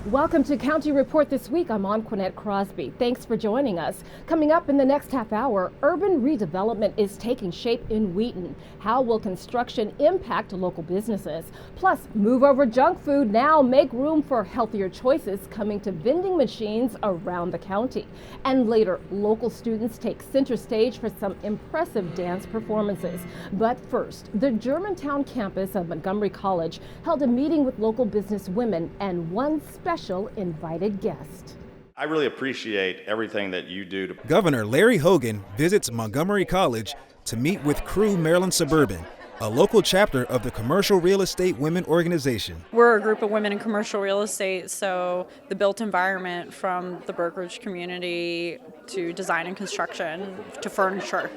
Welcome to County Report this week. I'm Anquinette Crosby. Thanks for joining us. Coming up in the next half hour, urban redevelopment is taking shape in Wheaton. How will construction impact local businesses? Plus, move over junk food now, make room for healthier choices coming to vending machines around the county. And later, local students take center stage for some impressive dance performances. But first, the Germantown campus of Montgomery College held a meeting with local business women and one special invited guest. I really appreciate everything that you do. Governor Larry Hogan visits Montgomery College to meet with Crew Maryland Suburban, a local chapter of the Commercial Real Estate Women Organization. We're a group of women in commercial real estate, so the built environment from the brokerage community to design and construction to furniture.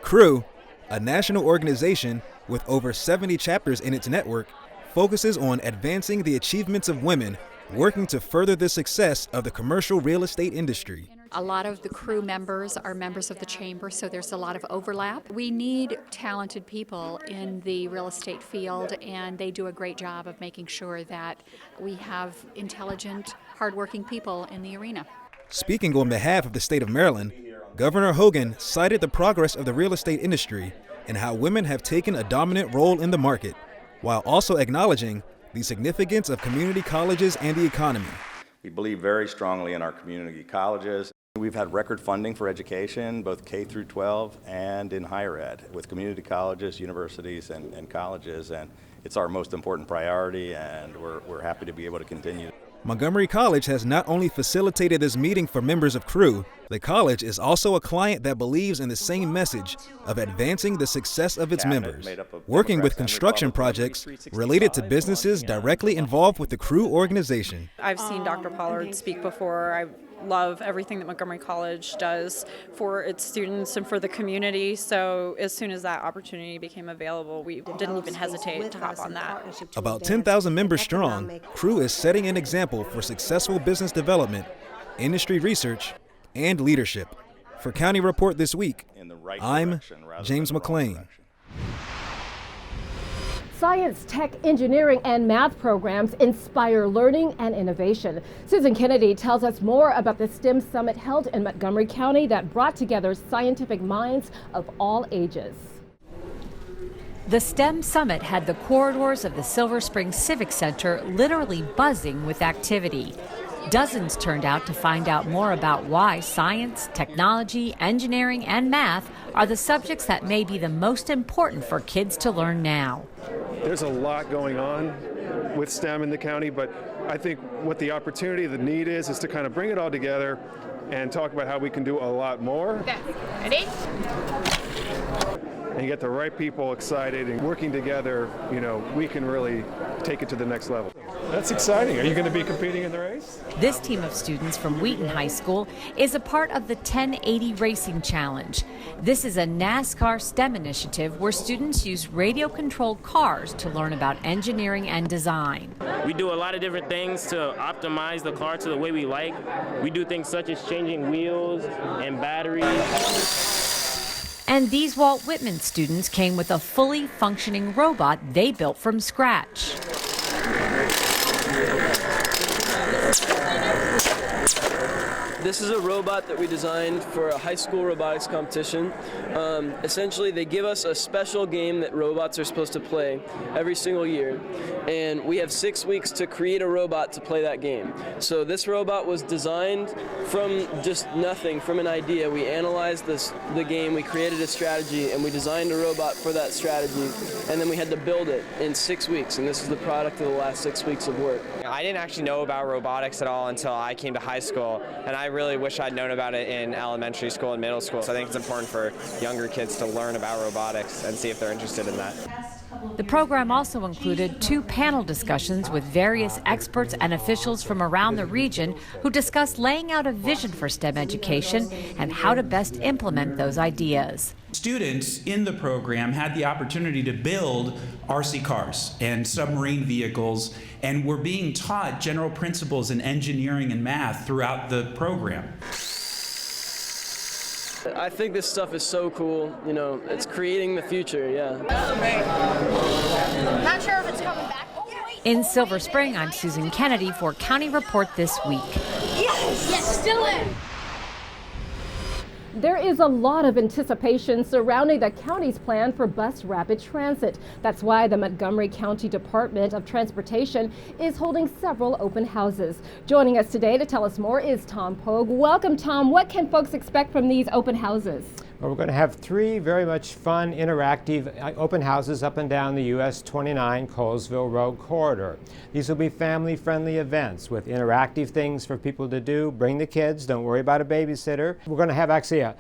Crew, a national organization with over 70 chapters in its network, focuses on advancing the achievements of women working to further the success of the commercial real estate industry. A lot of the crew members are members of the chamber, so there's a lot of overlap. We need talented people in the real estate field, and they do a great job of making sure that we have intelligent, hardworking people in the arena. Speaking on behalf of the state of Maryland, Governor Hogan cited the progress of the real estate industry and how women have taken a dominant role in the market, while also acknowledging the significance of community colleges and the economy. We believe very strongly in our community colleges. We've had record funding for education, both K through 12 and in higher ed, with community colleges, universities, and colleges, and it's our most important priority, and we're happy to be able to continue. Montgomery College has not only facilitated this meeting for members of Crew, the college is also a client that believes in the same message of advancing the success of its members, working with construction projects related to businesses directly involved with the Crew organization. I've seen Dr. Pollard speak before. I love everything that Montgomery College does for its students and for the community, so as soon as that opportunity became available, we didn't even hesitate to hop on that. About 10,000 members strong, Crew is setting an example for successful business development, industry research, and leadership. For County Report this week, I'm James McLean. Science, tech, engineering, and math programs inspire learning and innovation. Susan Kennedy tells us more about the STEM Summit held in Montgomery County that brought together scientific minds of all ages. The STEM Summit had the corridors of the Silver Spring Civic Center literally buzzing with activity. Dozens turned out to find out more about why science, technology, engineering, and math are the subjects that may be the most important for kids to learn now. There's a lot going on with STEM in the county, but I think what the opportunity, the need is to kind of bring it all together and talk about how we can do a lot more. Okay, ready? And get the right people excited and working together, we can really take it to the next level. That's exciting. Are you going to be competing in the race? This team of students from Wheaton High School is a part of the 1080 Racing Challenge. This is a NASCAR STEM initiative where students use radio-controlled cars to learn about engineering and design. We do a lot of different things to optimize the car to the way we like. We do things such as changing wheels and batteries. And these Walt Whitman students came with a fully functioning robot they built from scratch. This is a robot that we designed for a high school robotics competition. Essentially, they give us a special game that robots are supposed to play every single year, and we have 6 weeks to create a robot to play that game. So this robot was designed from just nothing, from an idea. We analyzed the game, we created a strategy, and we designed a robot for that strategy, and then we had to build it in 6 weeks, and this is the product of the last 6 weeks of work. I didn't actually know about robotics at all until I came to high school, and I really wish I'd known about it in elementary school and middle school. So I think it's important for younger kids to learn about robotics and see if they're interested in that. The program also included 2 panel discussions with various experts and officials from around the region who discussed laying out a vision for STEM education and how to best implement those ideas. Students in the program had the opportunity to build RC cars and submarine vehicles, and were being taught general principles in engineering and math throughout the program. I think this stuff is so cool. It's creating the future, yeah. Not sure if it's coming back. Oh, wait. In Silver Spring, I'm Susan Kennedy for County Report This Week. Yes, still in. There is a lot of anticipation surrounding the county's plan for bus rapid transit. That's why the Montgomery County Department of Transportation is holding several open houses. Joining us today to tell us more is Tom Pogue. Welcome, Tom. What can folks expect from these open houses? Well, we're going to have three very much fun, interactive open houses up and down the US 29 Colesville Road corridor. These will be family-friendly events with interactive things for people to do. Bring the kids, don't worry about a babysitter. We're going to have actually a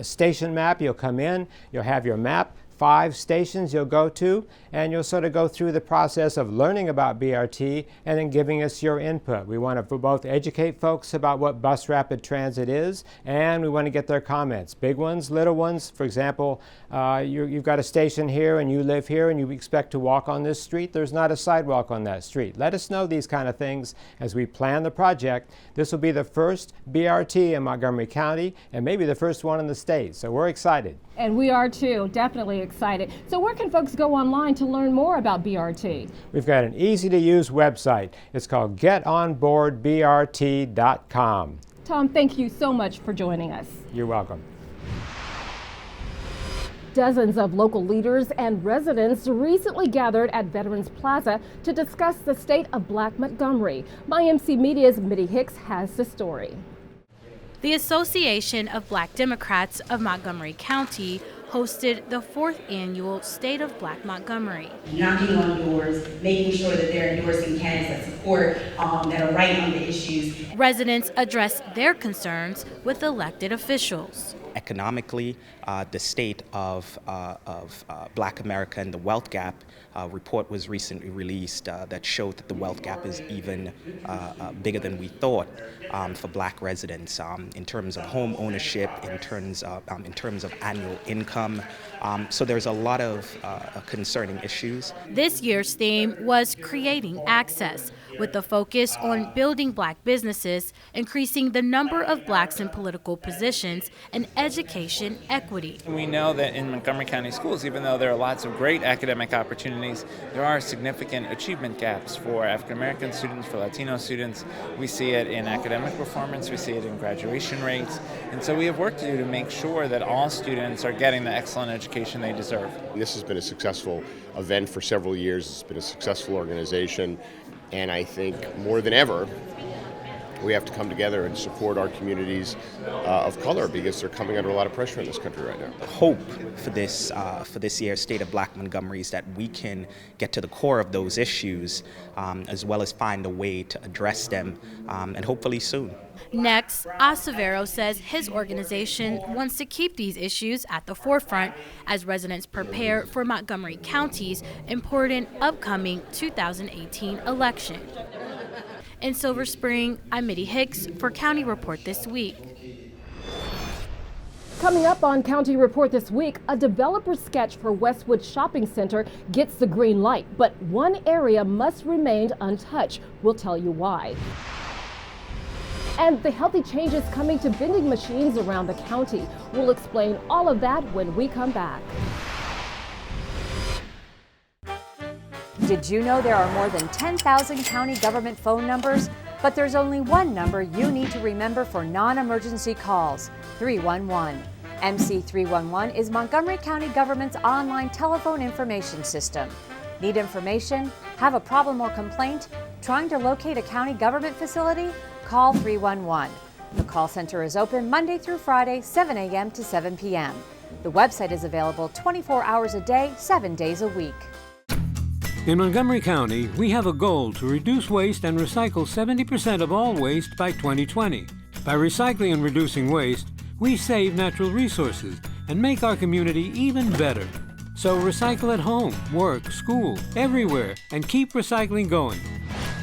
station map. You'll come in, you'll have your map, 5 stations you'll go to, and you'll sort of go through the process of learning about BRT and then giving us your input. We want to both educate folks about what bus rapid transit is, and we want to get their comments. Big ones, little ones. For example, you've got a station here and you live here and you expect to walk on this street. There's not a sidewalk on that street. Let us know these kind of things as we plan the project. This will be the first BRT in Montgomery County and maybe the first one in the state, so we're excited. And we are too, definitely excited. So where can folks go online to learn more about BRT? We've got an easy-to-use website. It's called getonboardbrt.com. Tom, thank you so much for joining us. You're welcome. Dozens of local leaders and residents recently gathered at Veterans Plaza to discuss the state of Black Montgomery. MyMC Media's Mitty Hicks has the story. The Association of Black Democrats of Montgomery County hosted the 4th annual State of Black Montgomery. Knocking on doors, making sure that they're endorsing candidates that support, that are right on the issues. Residents addressed their concerns with elected officials. Economically, the state of Black America and the wealth gap report was recently released that showed that the wealth gap is even bigger than we thought for Black residents in terms of home ownership, in terms of annual income. So there's a lot of concerning issues. This year's theme was creating access, with the focus on building Black businesses, increasing the number of Blacks in political positions, and education equity. We know that in Montgomery County schools, even though there are lots of great academic opportunities, there are significant achievement gaps for African American students, for Latino students. We see it in academic performance, we see it in graduation rates, and so we have work to do to make sure that all students are getting the excellent education they deserve. This has been a successful event for several years. It's been a successful organization. And I think more than ever, we have to come together and support our communities of color because they're coming under a lot of pressure in this country right now. Hope for this year's State of Black Montgomery is that we can get to the core of those issues as well as find a way to address them and hopefully soon. Next, Acevero says his organization wants to keep these issues at the forefront as residents prepare for Montgomery County's important upcoming 2018 election. In Silver Spring, I'm Mitty Hicks for County Report This Week. Coming up on County Report This Week, a developer sketch for Westwood Shopping Center gets the green light, but one area must remain untouched. We'll tell you why. And the healthy changes coming to vending machines around the county. We'll explain all of that when we come back. Did you know there are more than 10,000 county government phone numbers? But there's only one number you need to remember for non-emergency calls, 311. MC 311 is Montgomery County government's online telephone information system. Need information? Have a problem or complaint? Trying to locate a county government facility? Call 311. The call center is open Monday through Friday, 7 a.m. to 7 p.m. The website is available 24 hours a day, 7 days a week. In Montgomery County, we have a goal to reduce waste and recycle 70% of all waste by 2020. By recycling and reducing waste, we save natural resources and make our community even better. So recycle at home, work, school, everywhere, and keep recycling going.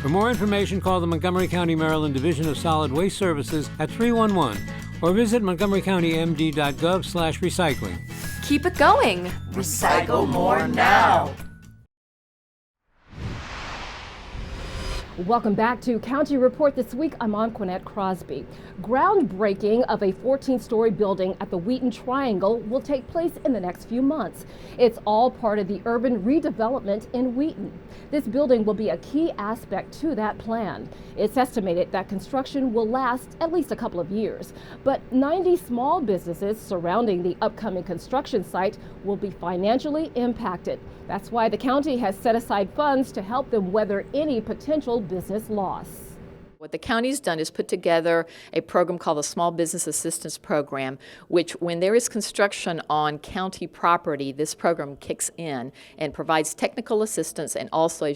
For more information, call the Montgomery County, Maryland Division of Solid Waste Services at 311 or visit montgomerycountymd.gov/recycling. Keep it going. Recycle more now. Welcome back to County Report This Week. I'm Anquinette Crosby. Groundbreaking of a 14-story building at the Wheaton Triangle will take place in the next few months. It's all part of the urban redevelopment in Wheaton. This building will be a key aspect to that plan. It's estimated that construction will last at least a couple of years, but 90 small businesses surrounding the upcoming construction site will be financially impacted. That's why the county has set aside funds to help them weather any potential business loss. What the county's done is put together a program called the Small Business Assistance Program, which when there is construction on county property, this program kicks in and provides technical assistance and also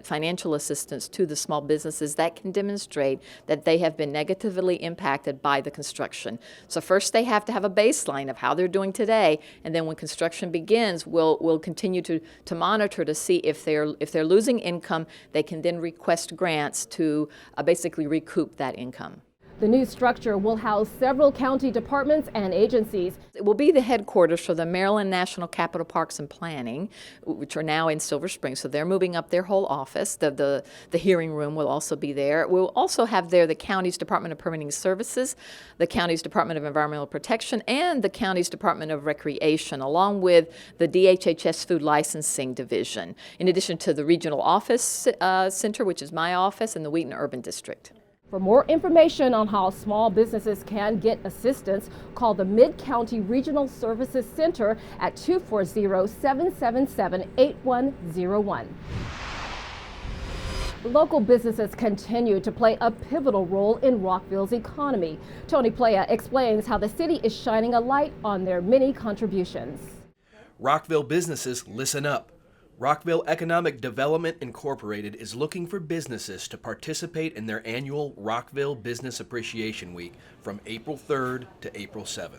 financial assistance to the small businesses that can demonstrate that they have been negatively impacted by the construction. So first they have to have a baseline of how they're doing today, and then when construction begins, we'll continue to monitor to see if they're losing income. They can then request grants to basically recoup that income. The new structure will house several county departments and agencies. It will be the headquarters for the Maryland National Capital Parks and Planning, which are now in Silver Spring. So they're moving up their whole office. The hearing room will also be there. We'll also have there the county's Department of Permitting Services, the county's Department of Environmental Protection, and the county's Department of Recreation, along with the DHHS Food Licensing Division, in addition to the Regional Office Center, which is my office, and the Wheaton Urban District. For more information on how small businesses can get assistance, call the Mid-County Regional Services Center at 240-777-8101. Local businesses continue to play a pivotal role in Rockville's economy. Tony Playa explains how the city is shining a light on their many contributions. Rockville businesses, listen up. Rockville Economic Development Incorporated is looking for businesses to participate in their annual Rockville Business Appreciation Week from April 3rd to April 7th.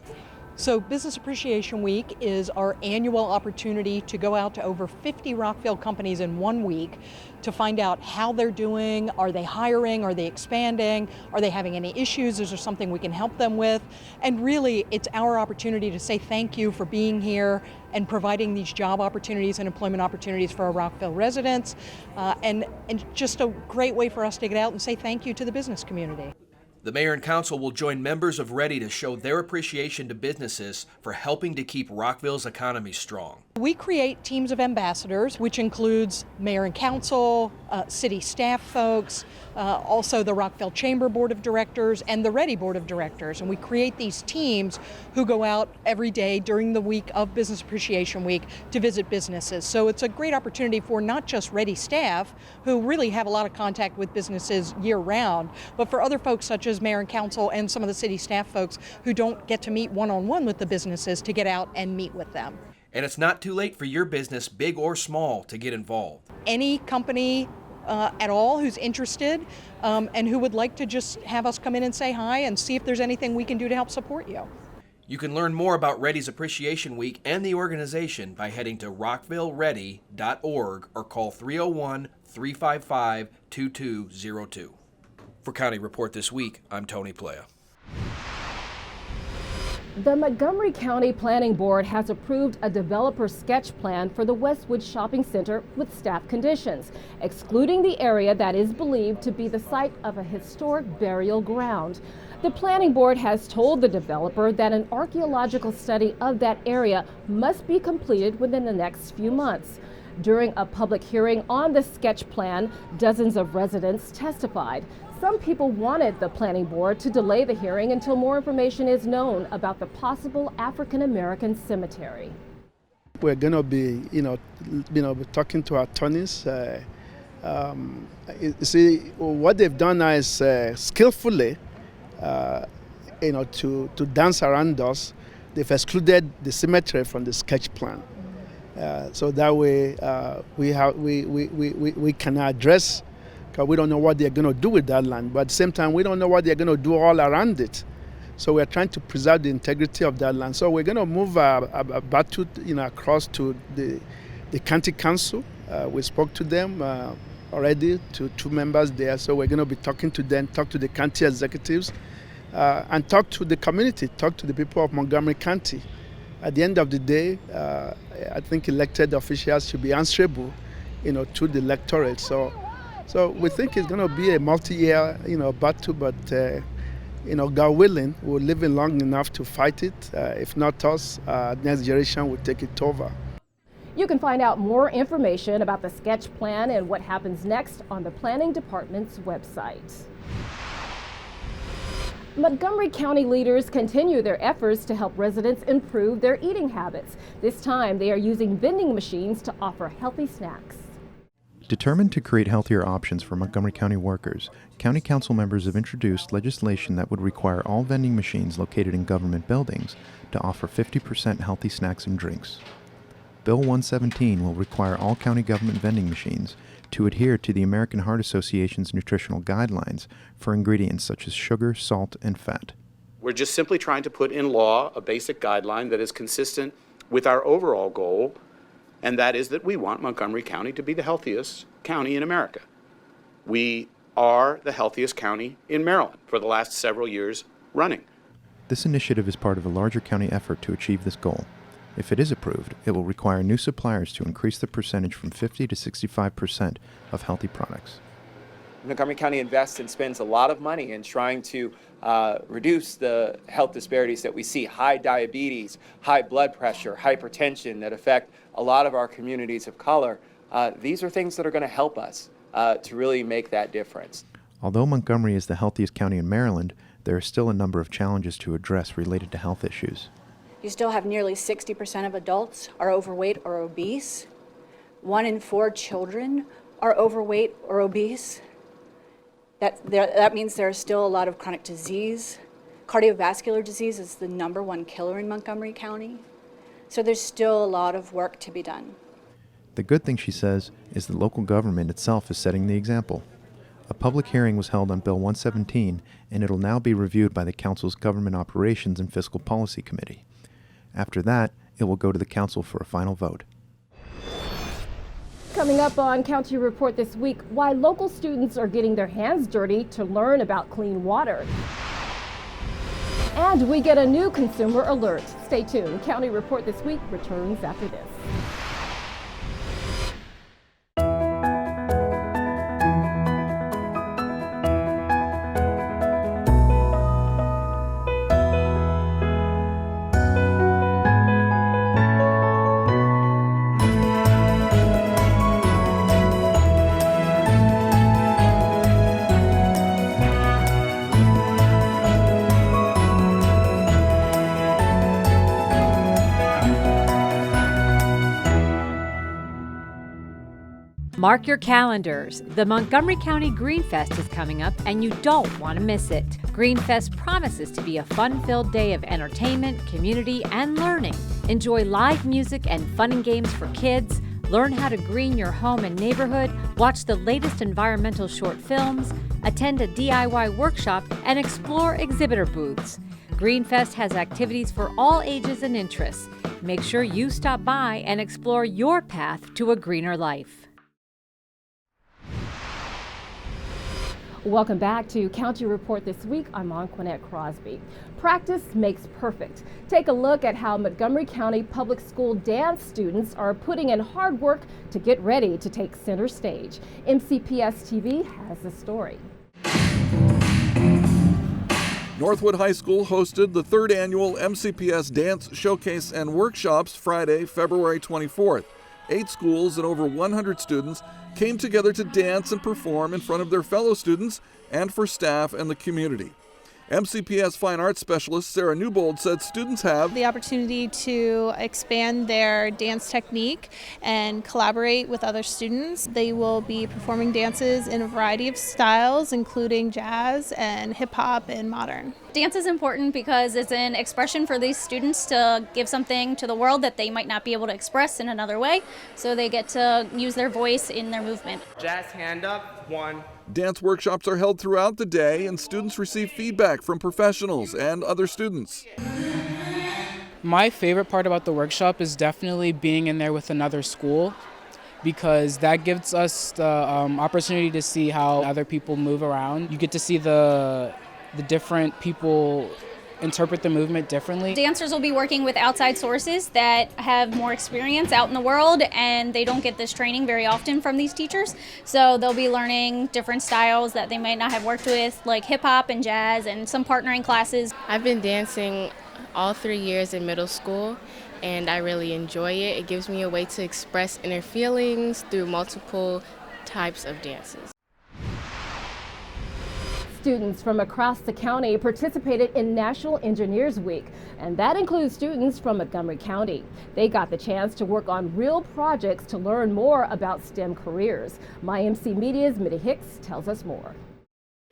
So Business Appreciation Week is our annual opportunity to go out to over 50 Rockville companies in 1 week to find out how they're doing. Are they hiring? Are they expanding? Are they having any issues? Is there something we can help them with? And really, it's our opportunity to say thank you for being here and providing these job opportunities and employment opportunities for our Rockville residents, and just a great way for us to get out and say thank you to the business community. The Mayor and Council will join members of Ready to show their appreciation to businesses for helping to keep Rockville's economy strong. We create teams of ambassadors, which includes Mayor and Council, city staff folks, also the Rockville Chamber Board of Directors and the Ready Board of Directors. And we create these teams who go out every day during the week of Business Appreciation Week to visit businesses. So it's a great opportunity for not just Ready staff, who really have a lot of contact with businesses year-round, but for other folks such as Mayor and Council and some of the city staff folks who don't get to meet one-on-one with the businesses to get out and meet with them. And it's not too late for your business, big or small, to get involved. Any company at all who's interested and who would like to just have us come in and say hi and see if there's anything we can do to help support you. You can learn more about Ready's Appreciation Week and the organization by heading to rockvilleready.org or call 301-355-2202. For County Report This Week, I'm Tony Playa. The Montgomery County Planning Board has approved a developer sketch plan for the Westwood Shopping Center with staff conditions, excluding the area that is believed to be the site of a historic burial ground. The Planning Board has told the developer that an archaeological study of that area must be completed within the next few months. During a public hearing on the sketch plan, dozens of residents testified. Some people wanted the Planning Board to delay the hearing until more information is known about the possible African American cemetery. We're going to be, talking to our attorneys. See, what they've done now is skillfully, to dance around us. They've excluded the cemetery from the sketch plan, so that way we can address. Because we don't know what they're going to do with that land, but at the same time, we don't know what they're going to do all around it. So we're trying to preserve the integrity of that land. So we're going to move a battle, across to the county council. We spoke to them already, to 2 members there. So we're going to be talking to them, talk to the county executives, and talk to the community, talk to the people of Montgomery County. At the end of the day, I think elected officials should be answerable, to the electorate. So So we think it's going to be a multi-year, battle, but God willing, we're living long enough to fight it. If not us, next generation will take it over. You can find out more information about the sketch plan and what happens next on the Planning Department's website. Montgomery County leaders continue their efforts to help residents improve their eating habits. This time, they are using vending machines to offer healthy snacks. Determined to create healthier options for Montgomery County workers, County Council members have introduced legislation that would require all vending machines located in government buildings to offer 50% healthy snacks and drinks. Bill 117 will require all county government vending machines to adhere to the American Heart Association's nutritional guidelines for ingredients such as sugar, salt, and fat. We're just simply trying to put in law a basic guideline that is consistent with our overall goal, and that is that we want Montgomery County to be the healthiest county in America. We are the healthiest county in Maryland for the last several years running. This initiative is part of a larger county effort to achieve this goal. If it is approved, it will require new suppliers to increase the percentage from 50 to 65% of healthy products. Montgomery County invests and spends a lot of money in trying to reduce the health disparities that we see: high diabetes, high blood pressure, hypertension that affect a lot of our communities of color. These are things that are going to help us to really make that difference. Although Montgomery is the healthiest county in Maryland, there are still a number of challenges to address related to health issues. You still have nearly 60% of adults are overweight or obese. 1 in 4 children are overweight or obese. That means there is still a lot of chronic disease. Cardiovascular disease is the #1 killer in Montgomery County. So there's still a lot of work to be done. The good thing, she says, is that local government itself is setting the example. A public hearing was held on Bill 117, and it'll now be reviewed by the Council's Government Operations and Fiscal Policy Committee. After that, it will go to the Council for a final vote. Coming up on County Report this week, why local students are getting their hands dirty to learn about clean water. And we get a new consumer alert. Stay tuned. County Report this week returns after this. Mark your calendars. The Montgomery County Green Fest is coming up and you don't want to miss it. Green Fest promises to be a fun-filled day of entertainment, community, and learning. Enjoy live music and fun and games for kids, learn how to green your home and neighborhood, watch the latest environmental short films, attend a DIY workshop, and explore exhibitor booths. Green Fest has activities for all ages and interests. Make sure you stop by and explore your path to a greener life. Welcome back to County Report this week. I'm Anquinette Crosby. Practice makes perfect. Take a look at how Montgomery County Public School dance students are putting in hard work to get ready to take center stage. MCPS TV has the story. Northwood High School hosted the 3rd annual MCPS Dance Showcase and Workshops Friday, February 24th. 8 schools and over 100 students came together to dance and perform in front of their fellow students and for staff and the community. MCPS Fine Arts Specialist Sarah Newbold said students have the opportunity to expand their dance technique and collaborate with other students. They will be performing dances in a variety of styles, including jazz and hip hop and modern. Dance is important because it's an expression for these students to give something to the world that they might not be able to express in another way, so they get to use their voice in their movement. Jazz hand up, 1. Dance workshops are held throughout the day, and students receive feedback from professionals and other students. My favorite part about the workshop is definitely being in there with another school, because that gives us the opportunity to see how other people move around. You get to see the different people interpret the movement differently. Dancers will be working with outside sources that have more experience out in the world, and they don't get this training very often from these teachers. So they'll be learning different styles that they might not have worked with, like hip hop and jazz and some partnering classes. I've been dancing all 3 years in middle school, and I really enjoy it. It gives me a way to express inner feelings through multiple types of dances. Students from across the county participated in National Engineers Week, and that includes students from Montgomery County. They got the chance to work on real projects to learn more about STEM careers. MyMC Media's Mitty Hicks tells us more.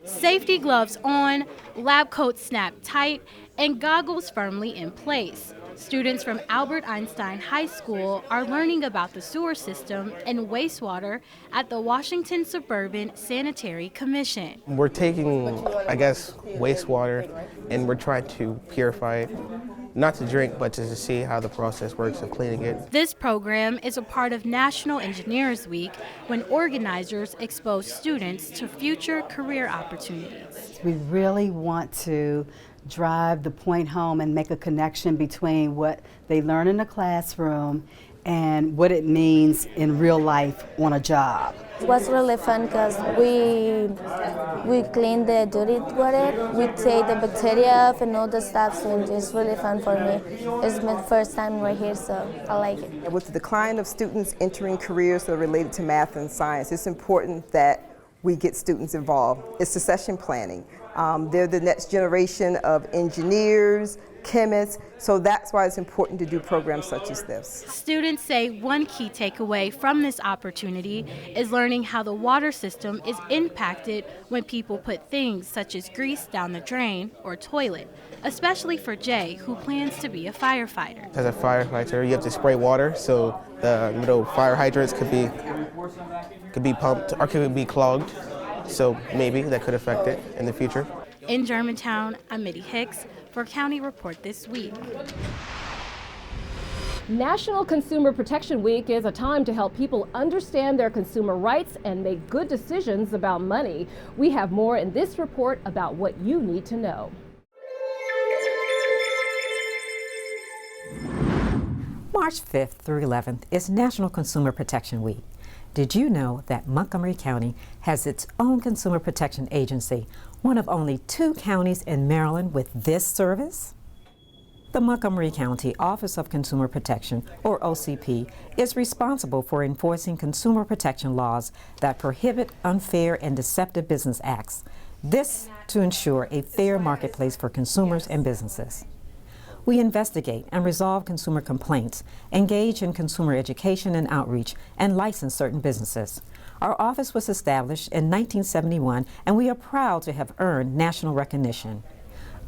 Safety gloves on, lab coat snapped tight, and goggles firmly in place. Students from Albert Einstein High School are learning about the sewer system and wastewater at the Washington Suburban Sanitary Commission. We're taking, I guess, wastewater, and we're trying to purify it, not to drink, but to see how the process works of cleaning it. This program is a part of National Engineers Week, when organizers expose students to future career opportunities. We really want to drive the point home and make a connection between what they learn in the classroom and what it means in real life on a job. It was really fun because we clean the dirty water, we take the bacteria off and all the stuff, and it's really fun for me. It's my first time right here, so I like it. With the decline of students entering careers that are related to math and science, it's important that we get students involved. It's succession planning. They're the next generation of engineers, chemists, so that's why it's important to do programs such as this. Students say one key takeaway from this opportunity is learning how the water system is impacted when people put things such as grease down the drain or toilet, especially for Jay, who plans to be a firefighter. As a firefighter, you have to spray water, so the little fire hydrants could be pumped or could be clogged. So maybe that could affect it in the future. In Germantown, I'm Mitty Hicks for County Report This Week. National Consumer Protection Week is a time to help people understand their consumer rights and make good decisions about money. We have more in this report about what you need to know. March 5th through 11th is National Consumer Protection Week. Did you know that Montgomery County has its own consumer protection agency, one of only 2 counties in Maryland with this service? The Montgomery County Office of Consumer Protection, or OCP, is responsible for enforcing consumer protection laws that prohibit unfair and deceptive business acts. This to ensure a fair marketplace for consumers and businesses. We investigate and resolve consumer complaints, engage in consumer education and outreach, and license certain businesses. Our office was established in 1971, and we are proud to have earned national recognition.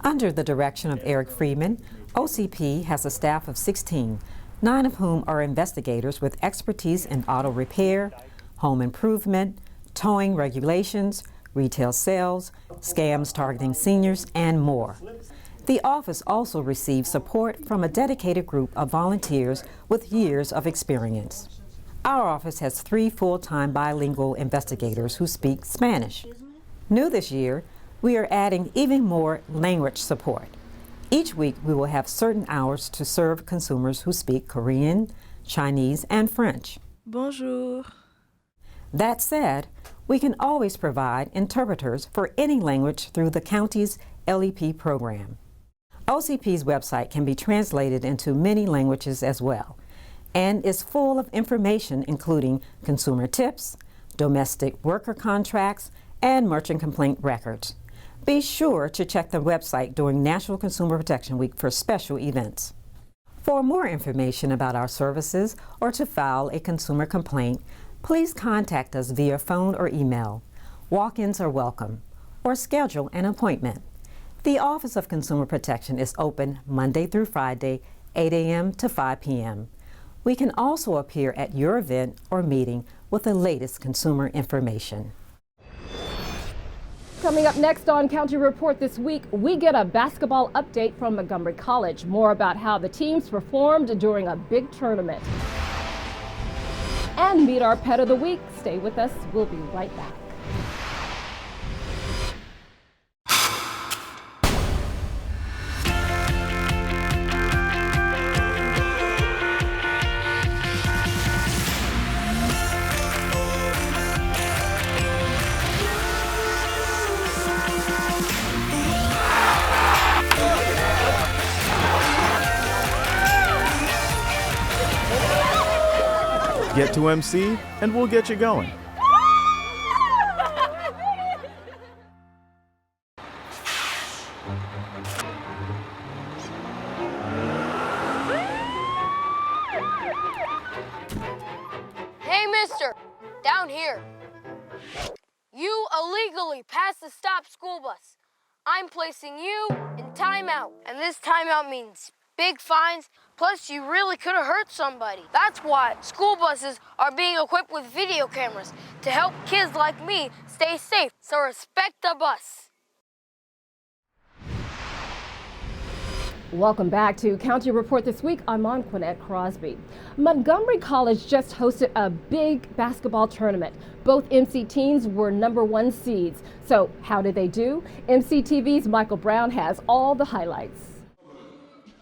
Under the direction of Eric Friedman, OCP has a staff of 16, 9 of whom are investigators with expertise in auto repair, home improvement, towing regulations, retail sales, scams targeting seniors, and more. The office also receives support from a dedicated group of volunteers with years of experience. Our office has 3 full-time bilingual investigators who speak Spanish. New this year, we are adding even more language support. Each week, we will have certain hours to serve consumers who speak Korean, Chinese, and French. Bonjour. That said, we can always provide interpreters for any language through the county's LEP program. OCP's website can be translated into many languages as well, and is full of information including consumer tips, domestic worker contracts, and merchant complaint records. Be sure to check the website during National Consumer Protection Week for special events. For more information about our services or to file a consumer complaint, please contact us via phone or email. Walk-ins are welcome, or schedule an appointment. The Office of Consumer Protection is open Monday through Friday, 8 a.m. to 5 p.m. We can also appear at your event or meeting with the latest consumer information. Coming up next on County Report this week, we get a basketball update from Montgomery College. More about how the teams performed during a big tournament. And meet our pet of the week. Stay with us. We'll be right back. Get to MC and we'll get you going. Hey, mister, down here. You illegally passed the stop school bus. I'm placing you in timeout, and this timeout means big fines, plus you really could have hurt somebody. That's why school buses are being equipped with video cameras to help kids like me stay safe, so respect the bus. Welcome back to County Report This Week. I'm Quinette Crosby. Montgomery College just hosted a big basketball tournament. Both MC teams were #1 seeds. So how did they do? MCTV's Michael Brown has all the highlights.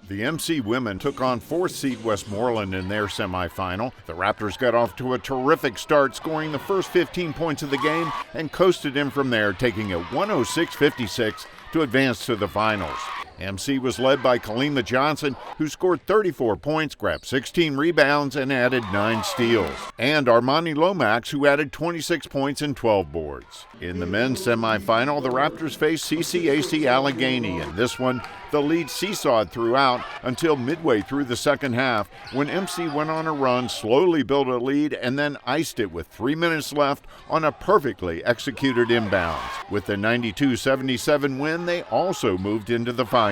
The MC women took on 4th seed Westmoreland in their semifinal. The Raptors got off to a terrific start, scoring the first 15 points of the game and coasted in from there, taking it 106-56 to advance to the finals. MC was led by Kalima Johnson, who scored 34 points, grabbed 16 rebounds, and added 9 steals. And Armani Lomax, who added 26 points and 12 boards. In the men's semifinal, the Raptors faced CCAC Allegheny. In this one, the lead seesawed throughout until midway through the second half, when MC went on a run, slowly built a lead, and then iced it with 3 minutes left on a perfectly executed inbounds. With the 92-77 win, they also moved into the finals.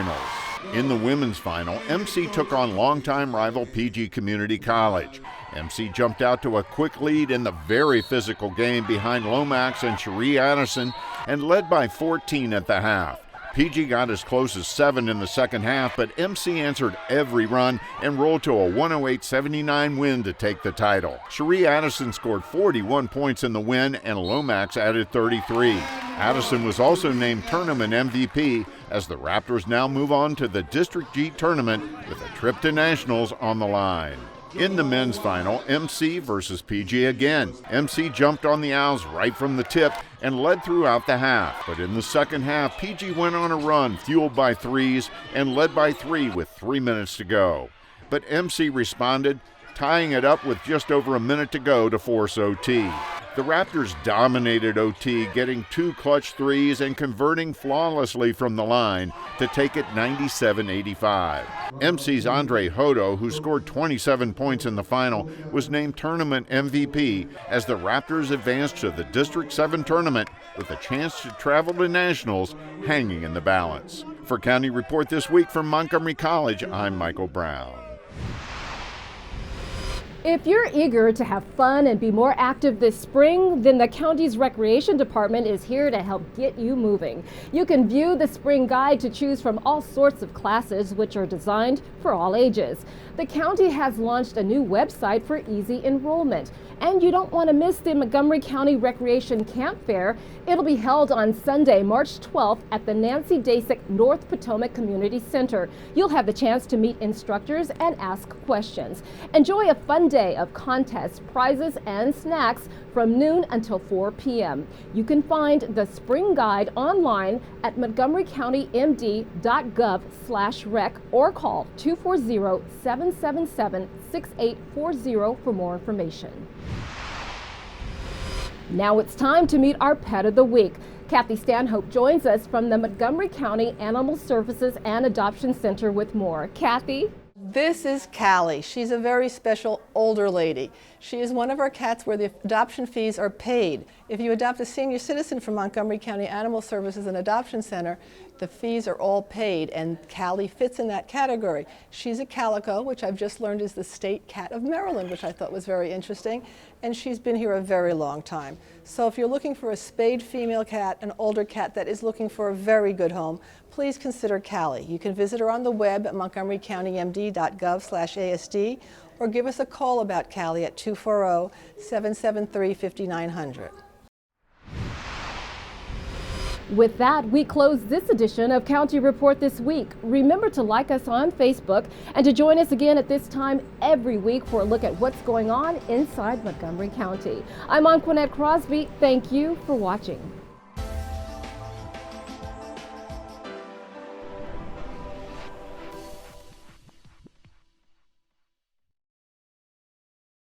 In the women's final, MC took on longtime rival PG Community College. MC jumped out to a quick lead in the very physical game behind Lomax and Cherie Addison and led by 14 at the half. PG got as close as 7 in the second half, but MC answered every run and rolled to a 108-79 win to take the title. Cherie Addison scored 41 points in the win, and Lomax added 33. Addison was also named tournament MVP as the Raptors now move on to the District G tournament with a trip to nationals on the line. In the men's final, MC versus PG again. MC jumped on the Owls right from the tip and led throughout the half. But in the second half, PG went on a run fueled by threes and led by 3 with 3 minutes to go. But MC responded, tying it up with just over a minute to go to force OT. The Raptors dominated OT, getting 2 clutch threes and converting flawlessly from the line to take it 97-85. MC's Andre Hodo, who scored 27 points in the final, was named tournament MVP as the Raptors advanced to the District 7 tournament with a chance to travel to nationals hanging in the balance. For County Report This Week from Montgomery College, I'm Michael Brown. If you're eager to have fun and be more active this spring, then the county's recreation department is here to help get you moving. You can view the spring guide to choose from all sorts of classes, which are designed for all ages. The county has launched a new website for easy enrollment. And you don't want to miss the Montgomery County Recreation Camp Fair. It'll be held on Sunday, March 12th at the Nancy Dasick North Potomac Community Center. You'll have the chance to meet instructors and ask questions. Enjoy a fun day of contests, prizes, and snacks from noon until 4 p.m. You can find the spring guide online at montgomerycountymd.gov/rec or call 240-777-6840 for more information. Now it's time to meet our Pet of the Week. Kathy Stanhope joins us from the Montgomery County Animal Services and Adoption Center with more. Kathy? This is Callie. She's a very special older lady. She is one of our cats where the adoption fees are paid. If you adopt a senior citizen from Montgomery County Animal Services and Adoption Center, the fees are all paid, and Callie fits in that category. She's a calico, which I've just learned is the state cat of Maryland, which I thought was very interesting, and she's been here a very long time. So if you're looking for a spayed female cat, an older cat that is looking for a very good home, please consider Callie. You can visit her on the web at montgomerycountymd.gov/ASD or give us a call about Callie at 240-773-5900. With that, we close this edition of County Report This Week. Remember to like us on Facebook and to join us again at this time every week for a look at what's going on inside Montgomery County. I'm Quinette Crosby. Thank you for watching.